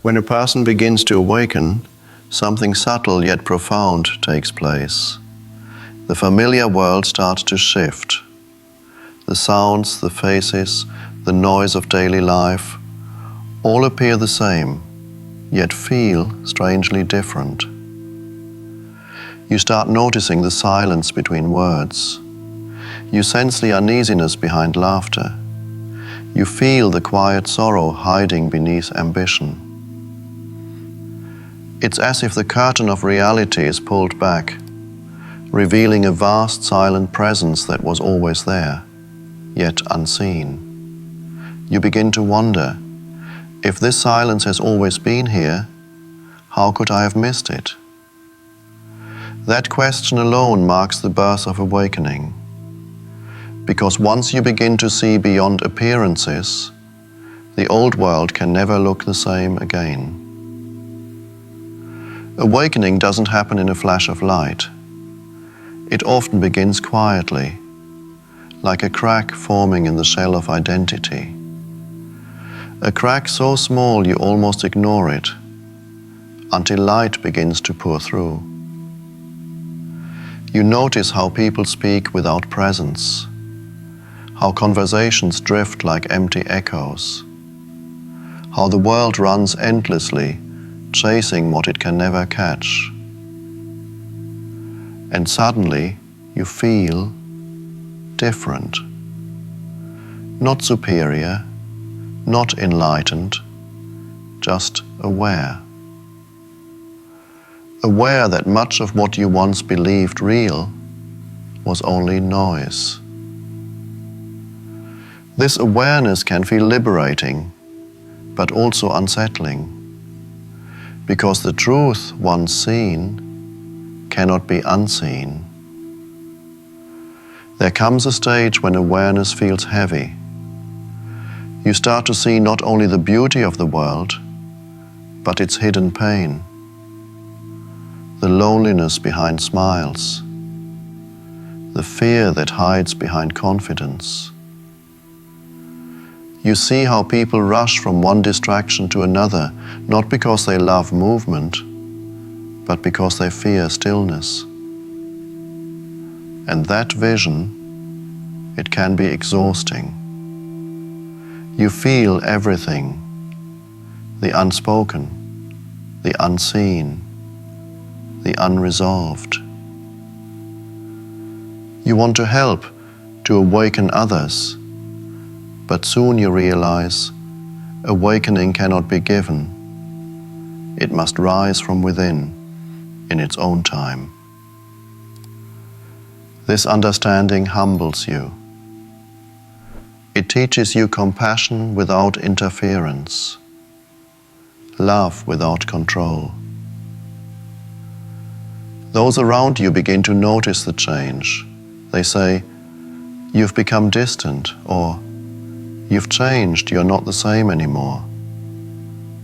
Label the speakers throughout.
Speaker 1: When a person begins to awaken, something subtle yet profound takes place. The familiar world starts to shift. The sounds, the faces, the noise of daily life all appear the same, yet feel strangely different. You start noticing the silence between words. You sense the uneasiness behind laughter. You feel the quiet sorrow hiding beneath ambition. It's as if the curtain of reality is pulled back, revealing a vast silent presence that was always there, yet unseen. You begin to wonder, if this silence has always been here, how could I have missed it? That question alone marks the birth of awakening. Because once you begin to see beyond appearances, the old world can never look the same again. Awakening doesn't happen in a flash of light. It often begins quietly, like a crack forming in the shell of identity. A crack so small you almost ignore it, until light begins to pour through. You notice how people speak without presence, how conversations drift like empty echoes, how the world runs endlessly, chasing what it can never catch. And suddenly you feel different. Not superior, not enlightened, just aware. Aware that much of what you once believed real was only noise. This awareness can feel liberating, but also unsettling, because the truth once seen cannot be unseen. There comes a stage when awareness feels heavy. You start to see not only the beauty of the world, but its hidden pain, the loneliness behind smiles, the fear that hides behind confidence. You see how people rush from one distraction to another, not because they love movement, but because they fear stillness. And that vision, it can be exhausting. You feel everything, the unspoken, the unseen, the unresolved. You want to help, to awaken others, but soon you realize awakening cannot be given. It must rise from within in its own time. This understanding humbles you. It teaches you compassion without interference, love without control. Those around you begin to notice the change. They say, "You've become distant," or "You've changed, you're not the same anymore."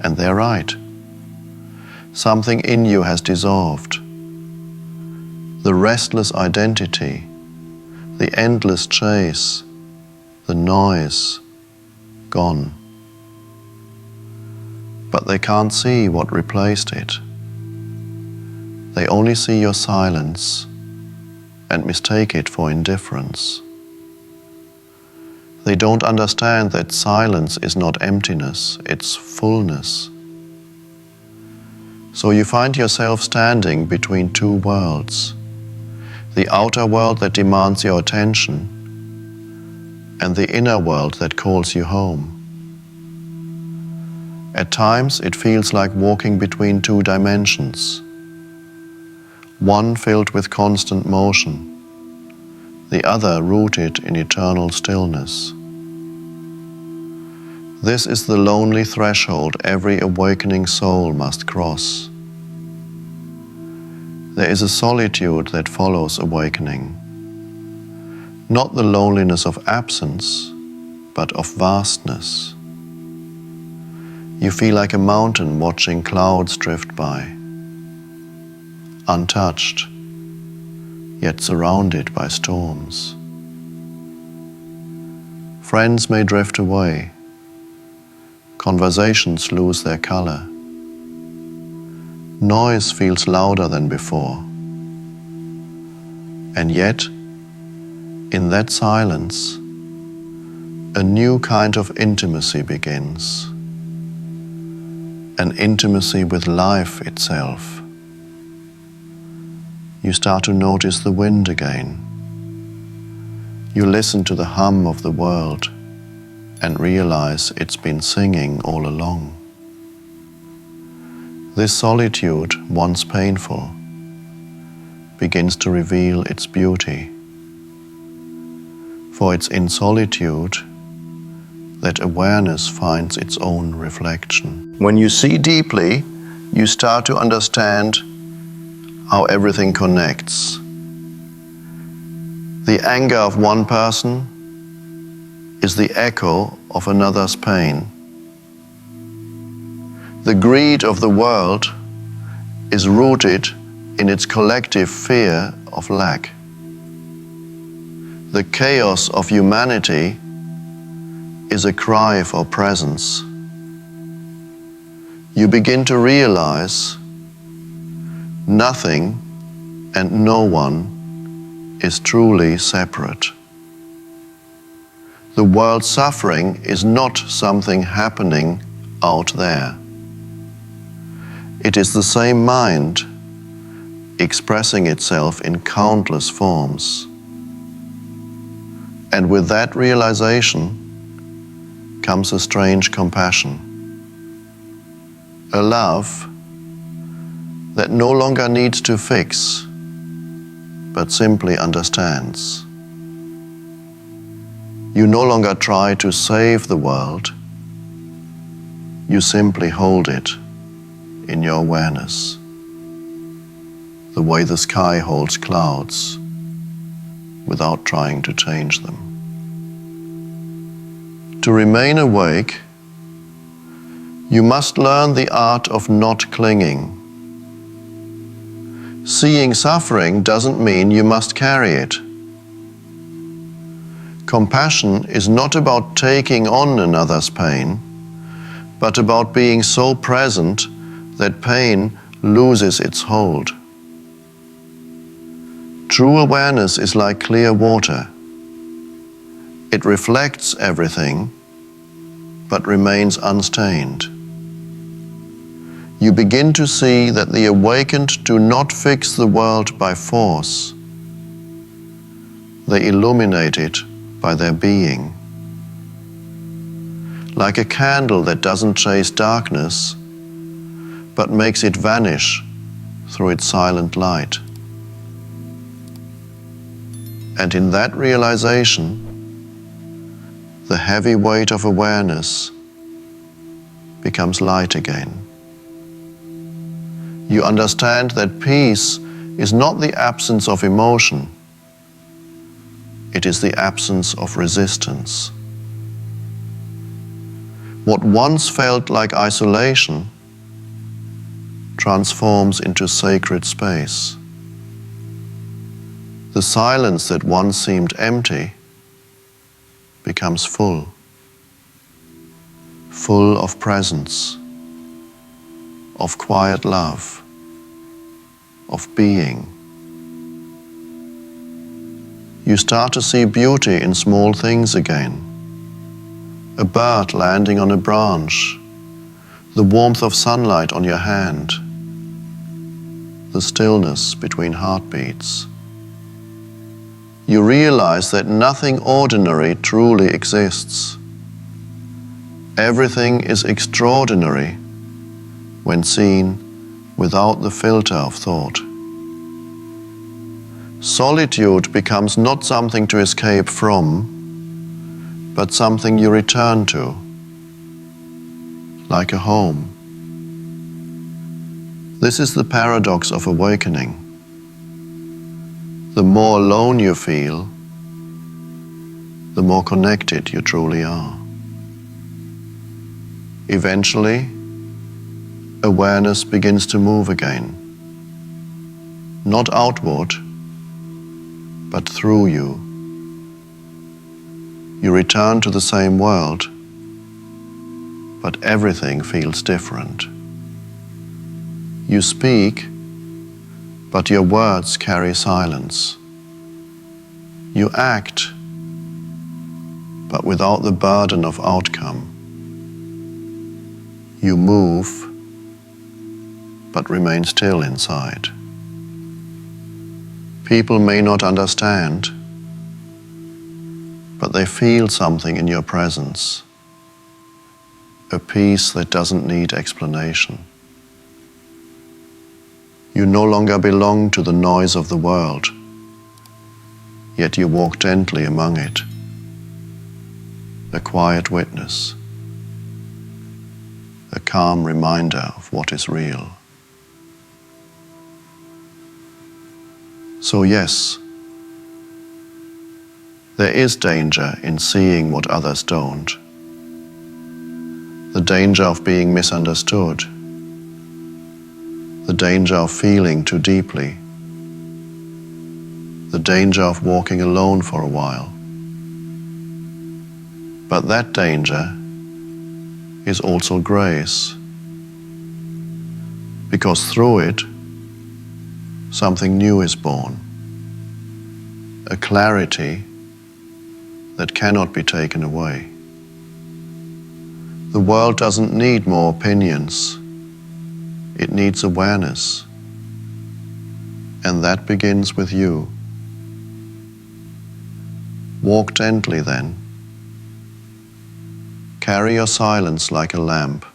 Speaker 1: And they're right. Something in you has dissolved. The restless identity, the endless chase, the noise, gone. But they can't see what replaced it. They only see your silence and mistake it for indifference. They don't understand that silence is not emptiness, it's fullness. So you find yourself standing between two worlds, the outer world that demands your attention and the inner world that calls you home. At times it feels like walking between two dimensions, one filled with constant motion, the other rooted in eternal stillness. This is the lonely threshold every awakening soul must cross. There is a solitude that follows awakening, not the loneliness of absence, but of vastness. You feel like a mountain watching clouds drift by, untouched, yet surrounded by storms. Friends may drift away, conversations lose their color, Noise feels louder than before. And yet, in that silence, a new kind of intimacy begins. An intimacy with life itself. You start to notice the wind again. You listen to the hum of the world and realize it's been singing all along. This solitude, once painful, begins to reveal its beauty. For it's in solitude that awareness finds its own reflection. When you see deeply, you start to understand how everything connects. The anger of one person is the echo of another's pain. The greed of the world is rooted in its collective fear of lack. The chaos of humanity is a cry for presence. You begin to realize nothing and no one is truly separate. The world's suffering is not something happening out there. It is the same mind expressing itself in countless forms. And with that realization comes a strange compassion, a love that no longer needs to fix, but simply understands. You no longer try to save the world, you simply hold it in your awareness, the way the sky holds clouds without trying to change them. To remain awake, you must learn the art of not clinging. Seeing suffering doesn't mean you must carry it. Compassion is not about taking on another's pain, but about being so present that pain loses its hold. True awareness is like clear water. It reflects everything, but remains unstained. You begin to see that the awakened do not fix the world by force. They illuminate it by their being. Like a candle that doesn't chase darkness, but makes it vanish through its silent light. And in that realization, the heavy weight of awareness becomes light again. You understand that peace is not the absence of emotion, it is the absence of resistance. What once felt like isolation transforms into sacred space. The silence that once seemed empty becomes full of presence, of quiet love, of being. You start to see beauty in small things again. A bird landing on a branch, the warmth of sunlight on your hand, the stillness between heartbeats. You realize that nothing ordinary truly exists. Everything is extraordinary when seen without the filter of thought. Solitude becomes not something to escape from, but something you return to, like a home. This is the paradox of awakening. The more alone you feel, the more connected you truly are. Eventually, awareness begins to move again, not outward, but through you. You return to the same world, but everything feels different. You speak, but your words carry silence. You act, but without the burden of outcome. You move, but remain still inside. People may not understand, but they feel something in your presence, a peace that doesn't need explanation. You no longer belong to the noise of the world, yet you walk gently among it, a quiet witness, a calm reminder of what is real. So yes, there is danger in seeing what others don't. The danger of being misunderstood. The danger of feeling too deeply. The danger of walking alone for a while. But that danger is also grace, because through it, something new is born, a clarity that cannot be taken away. The world doesn't need more opinions, it needs awareness, and that begins with you. Walk gently then. Carry your silence like a lamp.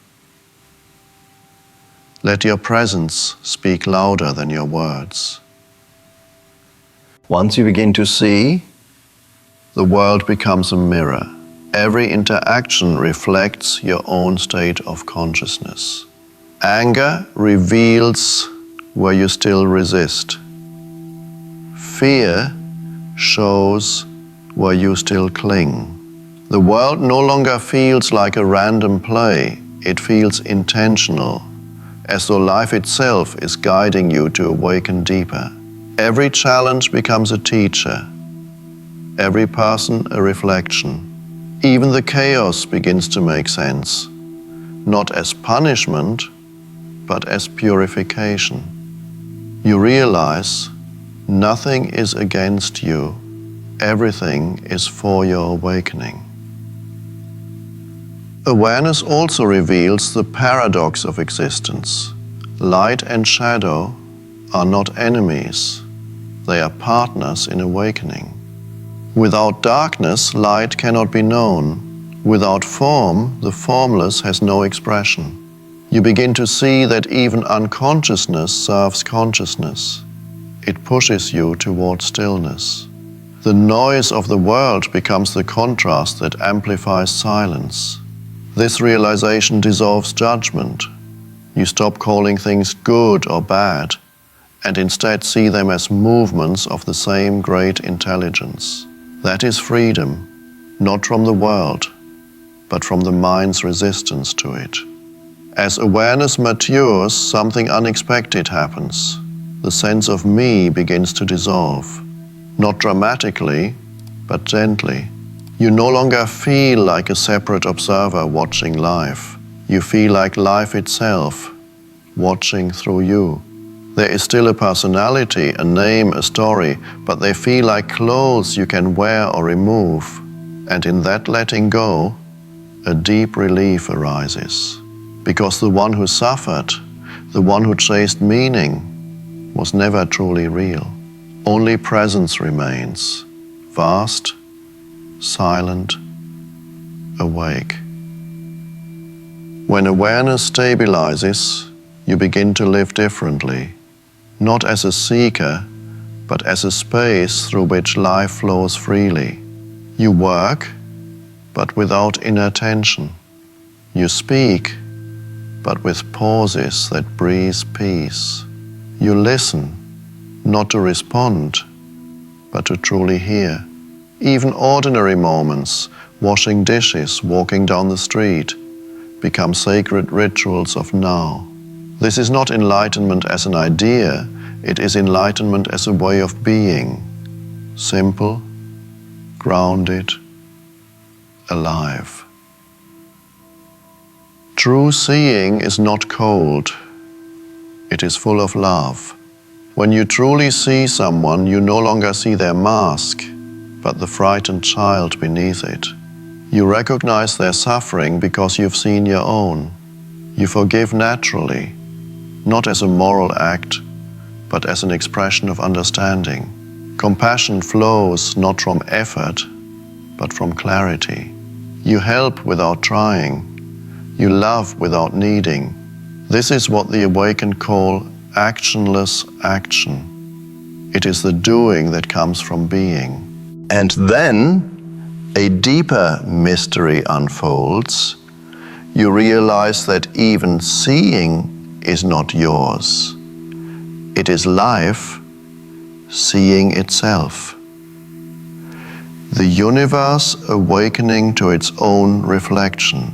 Speaker 1: Let your presence speak louder than your words. Once you begin to see, the world becomes a mirror. Every interaction reflects your own state of consciousness. Anger reveals where you still resist. Fear shows where you still cling. The world no longer feels like a random play. It feels intentional, as though life itself is guiding you to awaken deeper. Every challenge becomes a teacher, every person a reflection. Even the chaos begins to make sense, not as punishment, but as purification. You realize nothing is against you, everything is for your awakening. Awareness also reveals the paradox of existence. Light and shadow are not enemies, they are partners in awakening. Without darkness, light cannot be known. Without form, the formless has no expression. You begin to see that even unconsciousness serves consciousness. It pushes you toward stillness. The noise of the world becomes the contrast that amplifies silence. This realization dissolves judgment. You stop calling things good or bad, and instead see them as movements of the same great intelligence. That is freedom, not from the world, but from the mind's resistance to it. As awareness matures, something unexpected happens. The sense of me begins to dissolve, not dramatically, but gently. You no longer feel like a separate observer watching life. You feel like life itself, watching through you. There is still a personality, a name, a story, but they feel like clothes you can wear or remove. And in that letting go, a deep relief arises. Because the one who suffered, the one who chased meaning, was never truly real. Only presence remains, vast, silent, awake. When awareness stabilizes, you begin to live differently, not as a seeker, but as a space through which life flows freely. You work, but without inner tension. You speak, but with pauses that breathe peace. You listen, not to respond, but to truly hear. Even ordinary moments, washing dishes, walking down the street, become sacred rituals of now. This is not enlightenment as an idea, it is enlightenment as a way of being, simple, grounded, alive. True seeing is not cold, It is full of love. When you truly see someone, you no longer see their mask, but the frightened child beneath it. You recognize their suffering because you've seen your own. You forgive naturally, not as a moral act, but as an expression of understanding. Compassion flows not from effort, but from clarity. You help without trying. You love without needing. This is what the awakened call actionless action. It is the doing that comes from being. And then a deeper mystery unfolds. You realize that even seeing is not yours. It is life seeing itself. The universe awakening to its own reflection.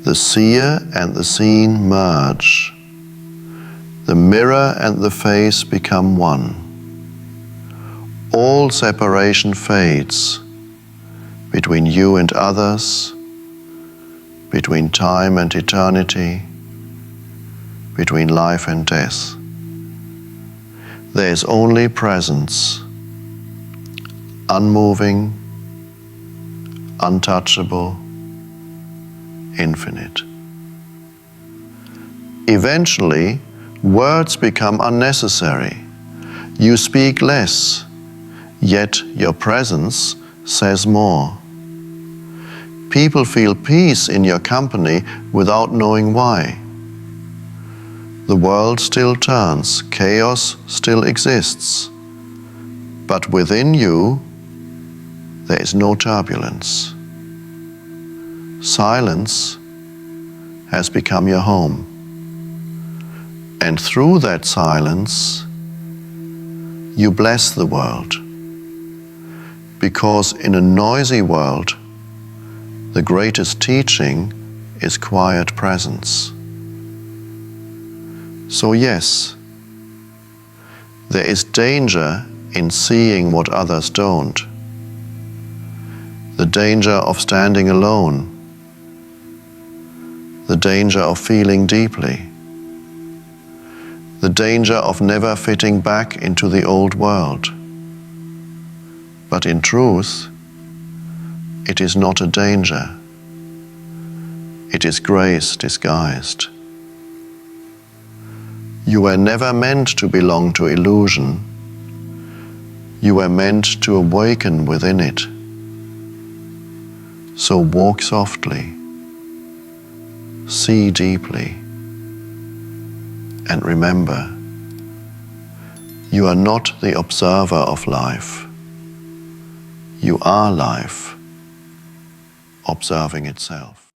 Speaker 1: The seer and the seen merge. The mirror and the face become one. All separation fades between you and others, between time and eternity, between life and death. There is only presence, unmoving, untouchable, infinite. Eventually, words become unnecessary. You speak less, yet your presence says more. People feel peace in your company without knowing why. The world still turns, chaos still exists, but within you there is no turbulence. Silence has become your home. And through that silence, you bless the world. Because in a noisy world, the greatest teaching is quiet presence. So yes, there is danger in seeing what others don't. The danger of standing alone. The danger of feeling deeply. The danger of never fitting back into the old world. But in truth, it is not a danger. It is grace disguised. You were never meant to belong to illusion. You were meant to awaken within it. So walk softly, see deeply, and remember, you are not the observer of life. You are life, observing itself.